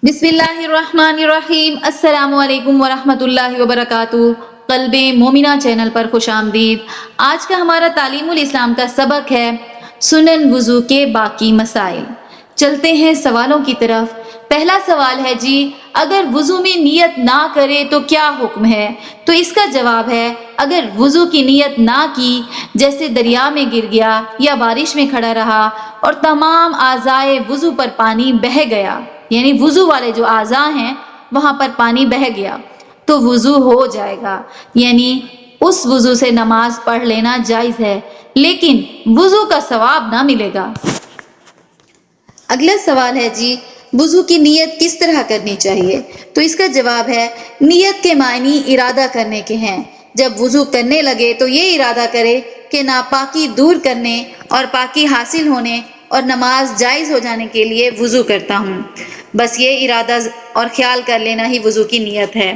بسم اللہ الرحمن الرحیم۔ السلام علیکم ورحمۃ اللہ وبرکاتہ۔ قلب مومنہ چینل پر خوش آمدید۔ آج کا ہمارا تعلیم الاسلام کا سبق ہے سنن وضو کے باقی مسائل۔ چلتے ہیں سوالوں کی طرف۔ پہلا سوال ہے جی، اگر وضو میں نیت نہ کرے تو کیا حکم ہے؟ تو اس کا جواب ہے، اگر وضو کی نیت نہ کی، جیسے دریا میں گر گیا یا بارش میں کھڑا رہا اور تمام اعضائے وضو پر پانی بہہ گیا، یعنی وضو والے جو اعضاء ہیں وہاں پر پانی بہہ گیا، تو وضو ہو جائے گا، یعنی اس وضو سے نماز پڑھ لینا جائز ہے، لیکن وضو کا ثواب نہ ملے گا۔ اگلا سوال ہے جی، وضو کی نیت کس طرح کرنی چاہیے؟ تو اس کا جواب ہے، نیت کے معنی ارادہ کرنے کے ہیں۔ جب وضو کرنے لگے تو یہ ارادہ کرے کہ ناپاکی دور کرنے اور پاکی حاصل ہونے اور نماز جائز ہو جانے کے لیے وضو کرتا ہوں، بس یہ ارادہ اور خیال کر لینا ہی وضو کی نیت ہے۔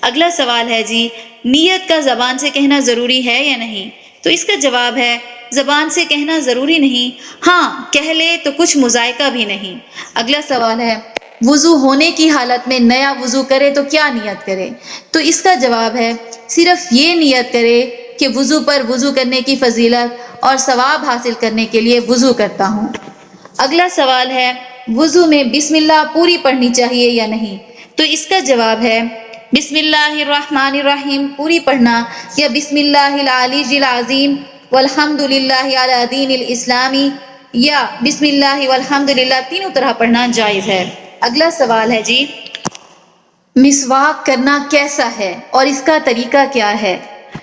اگلا سوال ہے جی، نیت کا زبان سے کہنا ضروری ہے یا نہیں؟ تو اس کا جواب ہے، زبان سے کہنا ضروری نہیں، ہاں کہہ لے تو کچھ مذائقہ بھی نہیں۔ اگلا سوال ہے، وضو ہونے کی حالت میں نیا وضو کرے تو کیا نیت کرے؟ تو اس کا جواب ہے، صرف یہ نیت کرے کہ وضو پر وضو کرنے کی فضیلت اور ثواب حاصل کرنے کے لیے وضو کرتا ہوں۔ اگلا سوال ہے، وضو میں بسم اللہ پوری پڑھنی چاہیے یا نہیں؟ تو اس کا جواب ہے، بسم اللہ الرحمن الرحیم پوری پڑھنا یا بسم اللہ العلی العظیم والحمد للہ علی دین الاسلامی یا بسم اللہ والحمد للہ تینوں طرح پڑھنا جائز ہے۔ اگلا سوال ہے جی، مسواک کرنا کیسا ہے اور اس کا طریقہ کیا ہے؟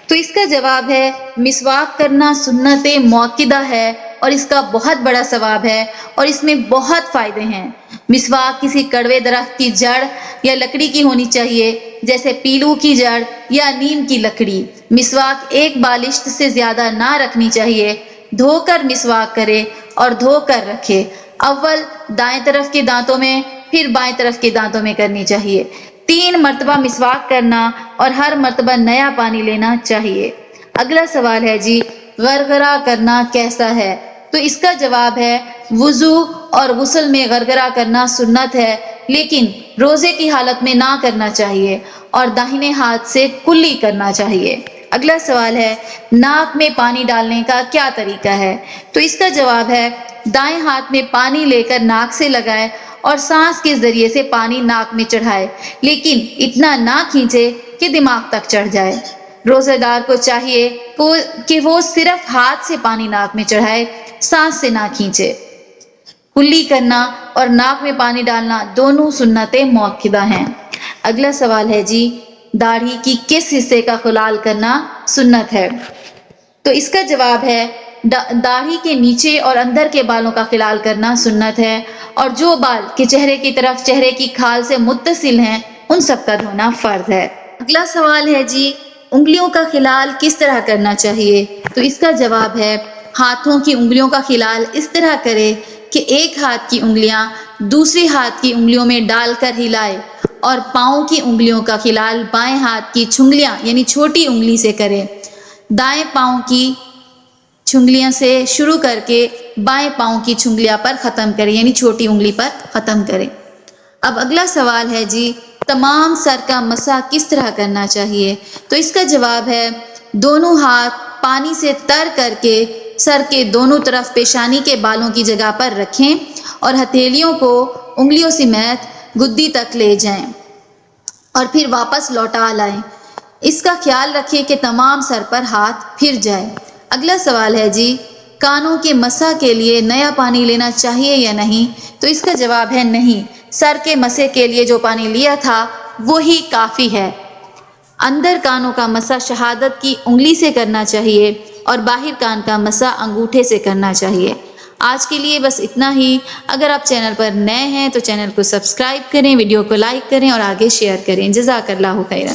تو اس کا جواب ہے، مسواک کرنا سنت مؤکدہ ہے اور اس کا بہت بڑا ثواب ہے اور اس میں بہت فائدے ہیں۔ مسواک کسی کڑوے درخت کی جڑ یا لکڑی کی ہونی چاہیے، جیسے پیلو کی جڑ یا نیم کی لکڑی۔ مسواک ایک بالشت سے زیادہ نہ رکھنی چاہیے۔ دھو کر مسواک کرے اور دھو کر رکھے۔ اول دائیں طرف کے دانتوں میں، پھر بائیں طرف کے دانتوں میں کرنی چاہیے۔ 3 مرتبہ مسواک کرنا اور ہر مرتبہ نیا پانی لینا چاہیے۔ اگلا سوال ہے جی، غرغرہ کرنا کیسا ہے؟ تو اس کا جواب ہے، وضو اور غسل میں غرغرہ کرنا سنت ہے، لیکن روزے کی حالت میں نہ کرنا چاہیے اور داہنے ہاتھ سے کلی کرنا چاہیے۔ اگلا سوال ہے، ناک میں پانی ڈالنے کا کیا طریقہ ہے؟ تو اس کا جواب ہے، دائیں ہاتھ میں پانی لے کر ناک سے لگائے اور سانس کے ذریعے سے پانی ناک میں چڑھائے، لیکن اتنا نہ کھینچے کہ دماغ تک چڑھ جائے۔ روزہ دار کو چاہیے کہ وہ صرف ہاتھ سے پانی ناک میں چڑھائے، سانس سے نہ کھینچے۔ کلی کرنا اور ناک میں پانی ڈالنا دونوں سنت مؤکدہ ہیں۔ اگلا سوال ہے جی، داڑھی کی کس حصے کا خلال کرنا سنت ہے؟ تو اس کا جواب ہے، داڑھی کے نیچے اور اندر کے بالوں کا خلال کرنا سنت ہے، اور جو بال کے چہرے کی طرف چہرے کی کھال سے متصل ہیں ان سب کا دھونا فرض ہے۔ اگلا سوال ہے جی، انگلیوں کا خلال کس طرح کرنا چاہیے؟ تو اس کا جواب ہے، ہاتھوں کی انگلیوں کا خلال اس طرح کرے کہ ایک ہاتھ کی انگلیاں دوسری ہاتھ کی انگلیوں میں ڈال کر ہلائے، اور پاؤں کی انگلیوں کا خلال بائیں ہاتھ کی چھنگلیاں یعنی چھوٹی انگلی سے کرے۔ دائیں پاؤں کی چھنگلیاں سے شروع کر کے بائیں پاؤں کی چھنگلیاں پر ختم کرے، یعنی چھوٹی انگلی پر ختم کرے۔ اب اگلا سوال ہے جی، تمام سر کا مسح کس طرح کرنا چاہیے؟ تو اس کا جواب ہے، دونوں ہاتھ پانی سے تر کر کے سر کے دونوں طرف پیشانی کے بالوں کی جگہ پر رکھیں اور ہتھیلیوں کو انگلیوں سمیت گدی تک لے جائیں اور پھر واپس لوٹا لائیں۔ اس کا خیال رکھیں کہ تمام سر پر ہاتھ پھر جائے۔ اگلا سوال ہے جی، کانوں کے مسح کے لیے نیا پانی لینا چاہیے یا نہیں؟ تو اس کا جواب ہے، نہیں، سر کے مسح کے لیے جو پانی لیا تھا وہی کافی ہے۔ اندر کانوں کا مسح شہادت کی انگلی سے کرنا چاہیے اور باہر کان کا مسح انگوٹھے سے کرنا چاہیے۔ آج کے لیے بس اتنا ہی۔ اگر آپ چینل پر نئے ہیں تو چینل کو سبسکرائب کریں، ویڈیو کو لائک کریں اور آگے شیئر کریں۔ جزاک اللہ خیرا۔